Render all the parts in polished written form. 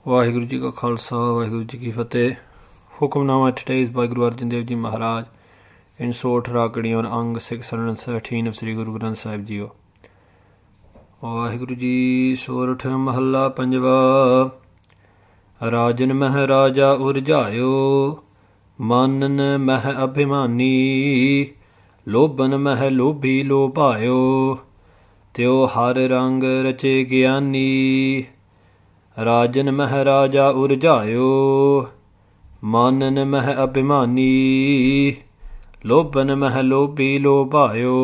ਵਾਹਿਗੁਰੂ ਜੀ ਕਾ ਖਾਲਸਾ ਵਾਹਿਗੁਰੂ ਜੀ ਕੀ ਫਤਿਹ। Hukamnama today is by Guru Arjan Dev Ji Maharaj in Sorat'h Rakadi on Ang 613 of Sri Guru Granth Sahib Ji. Waheguru ji. ਸੋਰਠ ਮਹੱਲਾ ਪੰਜਵਾ। ਰਾਜਨ ਮਹਿ ਰਾਜਾ ਉਰਝਾਇਓ, ਮਾਨਨ ਮਹਿ ਅਭਿਮਾਨੀ, ਲੋਭਨ ਮਹਿ ਲੋਭੀ ਲੋਭਾਇਓ, ਤਿਉ ਹਰ ਰੰਗ ਰਚੇ ਗਿਆਨੀ। ਰਾਜਨ ਮਹਿ ਰਾਜਾ ਉਰਝਾਇਓ, ਮਾਨਨ ਮਹਿ ਅਭਿਮਾਨੀ, ਲੋਭਨ ਮਹਿ ਲੋਭੀ ਲੋਭਾਇਓ,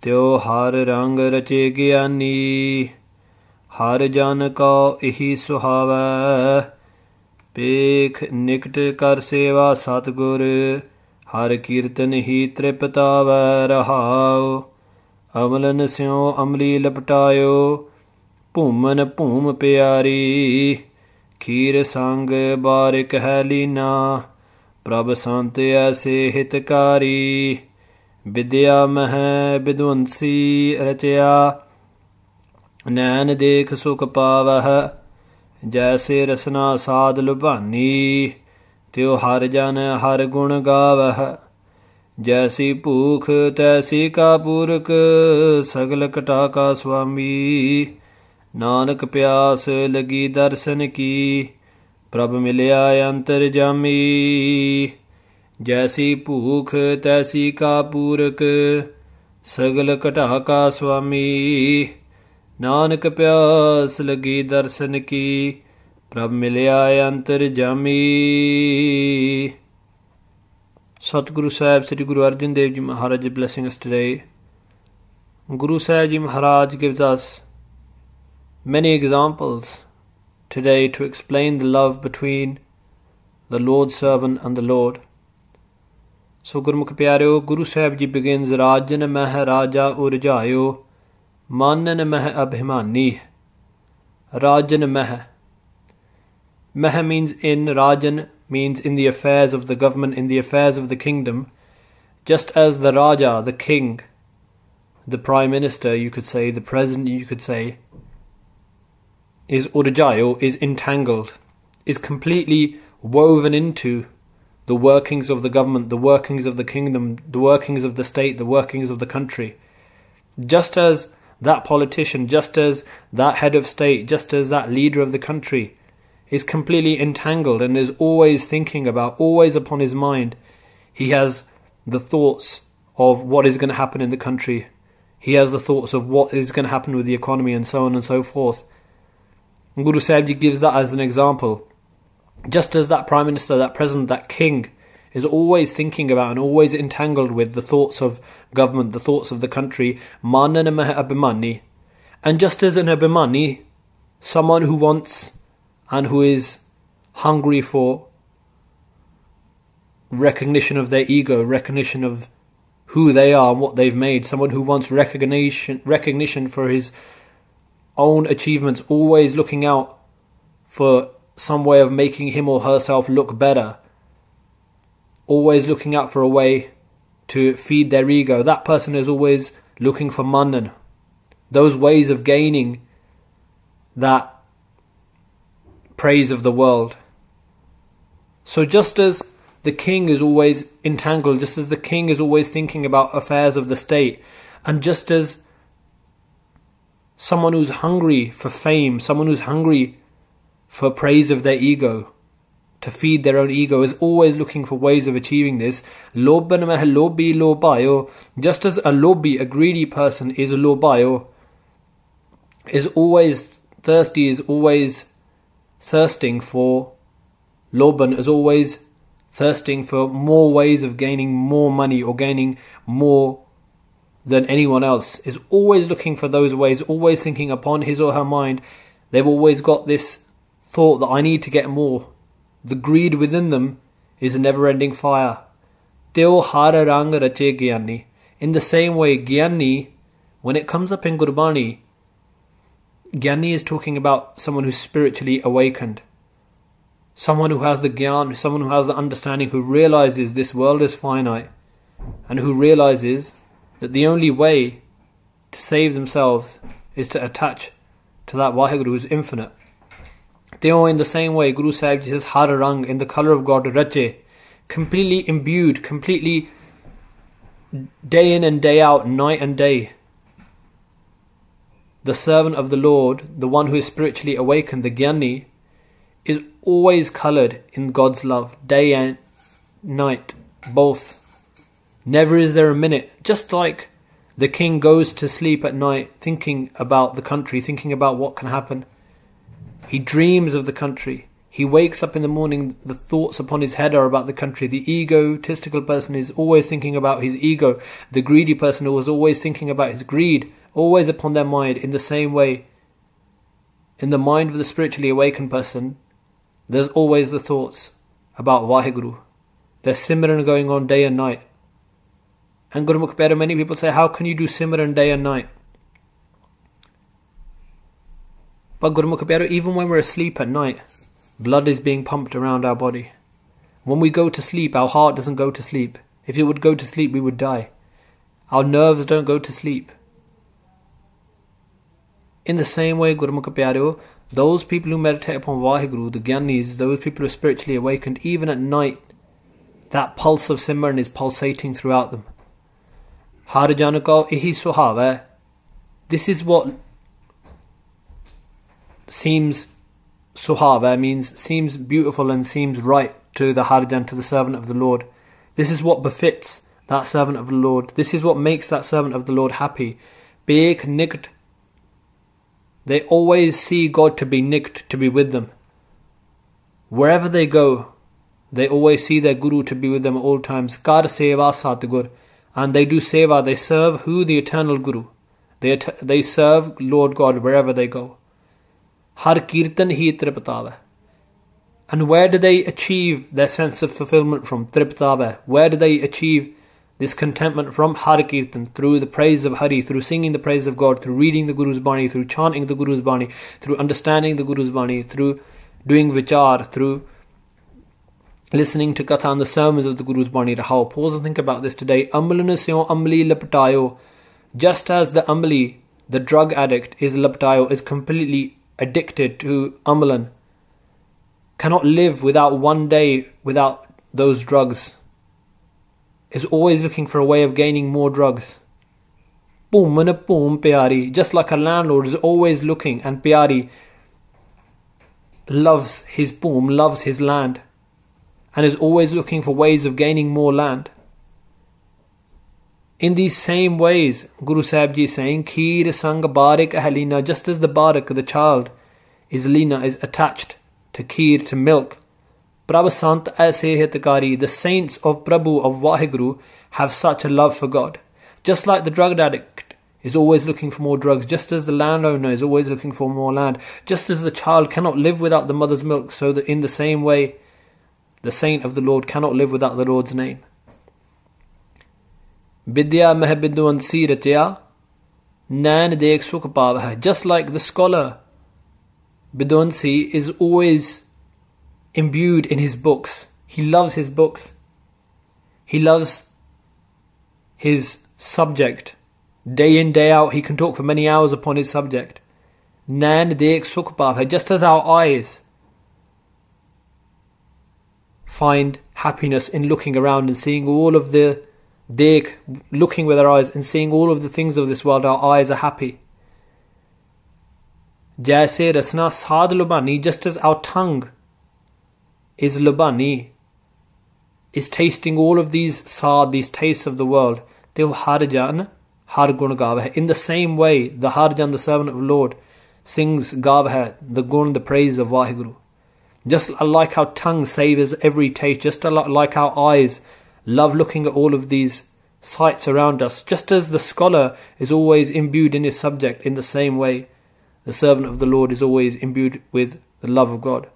ਤਿਉ ਹਰ ਰੰਗ ਰਚੇ ਗਿਆਨੀ। ਹਰ ਜਨ ਕਉ ਇਹੀ ਸੁਹਾਵੈ, ਪੇਖ ਨਿਕਟ ਕਰ ਸੇਵਾ ਸਤਿਗੁਰ, ਹਰ ਕੀਰਤਨ ਹੀ ਤ੍ਰਿਪਤਾਵੈ ਰਹਾਉ। ਅਮਲਨ ਸਿਉ ਅਮਲੀ ਲਪਟਾਇਓ, ਭੂਮਨ ਭੂਮ ਪਿਆਰੀ, ਖੀਰ ਸੰਗ ਬਾਰਿਕ ਹੈ ਲੀਨਾ, ਪ੍ਰਭ ਸੰਤ ਐਸੇ ਹਿਤਕਾਰੀ। ਵਿਦਿਆ ਮਹਿ ਵਿਦਵੰਸੀ ਰਚਿਆ, ਨੈਣ ਦੇਖ ਸੁਖ ਪਾਵਹਿ, ਜੈਸੇ ਰਸਨਾ ਸਾਧ ਲੁਭਾਨੀ, ਤਿਉ ਹਰ ਜਨ ਹਰ ਗੁਣ ਗਾਵਹਿ। ਜੈਸੀ ਭੂਖ ਤੈਸੀ ਕਾ ਪੂਰਕ, ਸਗਲ ਕਟਾ ਕਾ ਸੁਆਮੀ। ਨਾਨਕ ਪਿਆਸ ਲਗੀ ਦਰਸ਼ਨ ਕੀ, ਪ੍ਰਭ ਮਿਲਿਆ ਅੰਤਰ ਜਾਮੀ। ਜੈਸੀ ਭੂਖ ਤੈਸੀ ਕਾ ਪੂਰਕ, ਸਗਲ ਘਟਾ ਕਾ ਸੁਆਮੀ। ਨਾਨਕ ਪਿਆਸ ਲਗੀ ਦਰਸ਼ਨ ਕੀ, ਪ੍ਰਭ ਮਿਲਿਆ ਅੰਤਰ ਜਾਮੀ। Satguru Sahib Sri Guru Arjan Dev Ji Maharaj is blessing us today. Guru Sahib Ji Maharaj gives us many examples today to explain the love between the Lord's servant and the Lord. So Gurmukh Pyareo, Guru Sahib Ji begins, Rajan meh raja urjayo, manan meh abhimani. Rajan meh. Meh means in, Rajan means in the affairs of the government, in the affairs of the kingdom. Just as the Raja, the king, the prime minister, you could say, the president, you could say, is urjayo, is entangled, is completely woven into the workings of the government, the workings of the kingdom, the workings of the state, the workings of the country. Just as that politician, just as that head of state, just as that leader of the country is completely entangled and is always thinking about, always upon his mind, he has the thoughts of what is going to happen in the country. He has the thoughts of what is going to happen with the economy and so on and so forth. Guru Sahib Ji gives that as an example. Just as that prime minister, that president, that king is always thinking about and always entangled with the thoughts of government, the thoughts of the country, manana meh abhimani. And just as an abhimani, someone who wants and who is hungry for recognition of their ego, recognition of who they are and what they've made, someone who wants recognition for his own achievements, always looking out for some way of making him or herself look better, always looking out for a way to feed their ego. That person is always looking for manan, those ways of gaining that praise of the world. So just as the king is always entangled, just as the king is always thinking about affairs of the state, and just as someone who's hungry for fame, someone who's hungry for praise of their ego, to feed their own ego, is always looking for ways of achieving this. Lobhan meh lobhi lobhayo. Just as a lobhi, a greedy person, is a lobhayo, is always thirsty, is always thirsting for, lobhan is always thirsting for more ways of gaining more money or gaining more than anyone else, is always looking for those ways, always thinking upon his or her mind. They've always got this thought that I need to get more. The greed within them is a never-ending fire. Teo har rang rache gyani. In the same way, gyani, when it comes up in Gurbani, gyani is talking about someone who's spiritually awakened. Someone who has the gyan, someone who has the understanding, who realizes this world is finite, and who realizes that the only way to save themselves is to attach to that Vaheguru who is infinite, Teo in the same way, Guru Sahib Ji says, Har Rang, in the colour of God, Rache, completely imbued, completely day in and day out, night and day. The servant of the Lord, the one who is spiritually awakened, the Gyani, is always coloured in God's love, day and night, both. Never is there a minute, just like the king goes to sleep at night thinking about the country, thinking about what can happen. He dreams of the country. He wakes up in the morning, the thoughts upon his head are about the country. The egotistical person is always thinking about his ego. The greedy person is always thinking about his greed, always upon their mind. In the same way, in the mind of the spiritually awakened person, there's always the thoughts about Vaheguru. There's Simran going on day and night. And Gurmukh Pyare, many people say, how can you do Simran day and night? But Gurmukh Pyare, even when we're asleep at night, blood is being pumped around our body. When we go to sleep, our heart doesn't go to sleep. If it would go to sleep, we would die. Our nerves don't go to sleep. In the same way, Gurmukh Pyare, those people who meditate upon Vaheguru, the Gyanis, those people who are spiritually awakened, even at night, that pulse of Simran is pulsating throughout them. Har jan ko ihi suhava. This is what seems suhava, means seems beautiful and seems right to the Harjan, to the servant of the Lord. This is what befits that servant of the Lord. This is what makes that servant of the Lord happy. Bek nikt. They always see God to be nikt, to be with them. Wherever they go, they always see their Guru to be with them at all times. Kar seva satgur. And they do seva, they serve who? The eternal Guru. They serve Lord God wherever they go. Har Kirtan hi tripatava. And where do they achieve their sense of fulfillment from? Tripatava. Where do they achieve this contentment from? Har Kirtan. Through the praise of Hari, through singing the praise of God, through reading the Guru's Bani, through chanting the Guru's Bani, through understanding the Guru's Bani, through doing vichar, through listening to Katha and the sermons of the Guru's Bani Rahao. Pause and think about this today. Amlanasyo amli laptayo. Just as the amli, the drug addict, is laptayo, is completely addicted to amalan, cannot live without one day without those drugs, is always looking for a way of gaining more drugs. Boom mana boom pyari. Just like a landlord is always looking, and pyari loves his boom, loves his land, and is always looking for ways of gaining more land. In these same ways, Guru Sahib Ji is saying, Kheer sang barik ahalina, just as the barik, the child, is lina, is attached to kheer, to milk. Prabh Sant aise hitakari, the saints of Prabhu, of Vaheguru, have such a love for God. Just like the drug addict is always looking for more drugs, just as the landowner is always looking for more land, just as the child cannot live without the mother's milk, so that in the same way, the saint of the Lord cannot live without the Lord's name. Vidya meh bidwansi rachya, nan dekh sukh pav. Just like the scholar, Bidwansi is always imbued in his books. He loves his books. He loves his subject. Day in, day out, he can talk for many hours upon his subject. Nan dekh sukh pav. Just as our eyes find happiness in looking around and seeing all of the dekh, looking with our eyes and seeing all of the things of this world, our eyes are happy. Jaise rasna saad lubani, just as our tongue is lubani, is tasting all of these saad, these tastes of the world. Teo harjan har gun gav hai. In the same way, the harjan, the servant of the Lord, sings gav hai, the gun, the praise of Vaheguru. Just like our tongue savours every taste, just like our eyes love looking at all of these sights around us, just as the scholar is always imbued in his subject, in the same way, the servant of the Lord is always imbued with the love of God.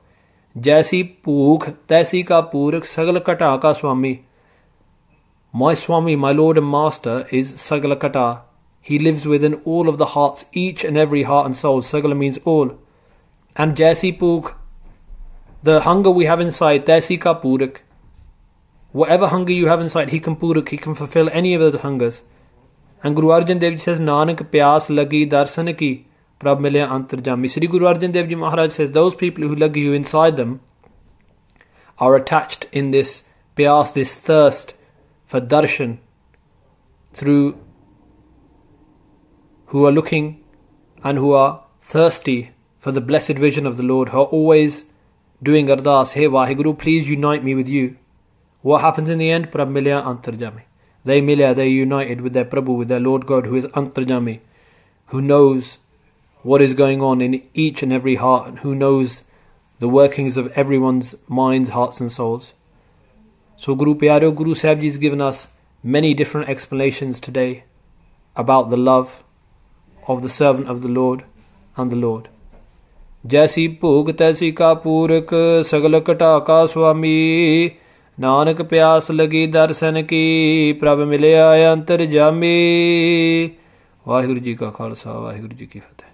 Jaisi Pukh, Taisi ka Purak, Sagala Kata ka Swami. My Swami, my Lord and Master, is Sagala Kata. He lives within all of the hearts, each and every heart and soul. Sagala means all. And Jaisi Pukh, the hunger we have inside, Taisi ka Purak. Whatever hunger you have inside, he can purak, he can fulfill any of those hungers. And Guru Arjan Dev Ji says, Nanak pyas lagi darshan ki, Prabh milya antarjami. Sri Guru Arjan Dev Ji Maharaj says those people who lagi who inside them are attached in this pyas, this thirst for darshan, through who are looking and who are thirsty for the blessed vision of the Lord, who are always doing ardas, hey Vaheguru, please unite me with you. What happens in the end? Prabh milya antarjami. They united with their Prabhu, with their Lord God, who is antarjami, who knows what is going on in each and every heart, and who knows the workings of everyone's minds, hearts and souls. So Guru Pyaro, Guru Sahib Ji has given us many different explanations today about the love of the servant of the Lord and the Lord. Jaisi bhog taisi ka purak sagal kata ka swami, Nanak pyas lagi darshan ki, Prabh milya antarjami. Vaheguru Ji ka Khalsa, Vaheguru Ji ki Fateh.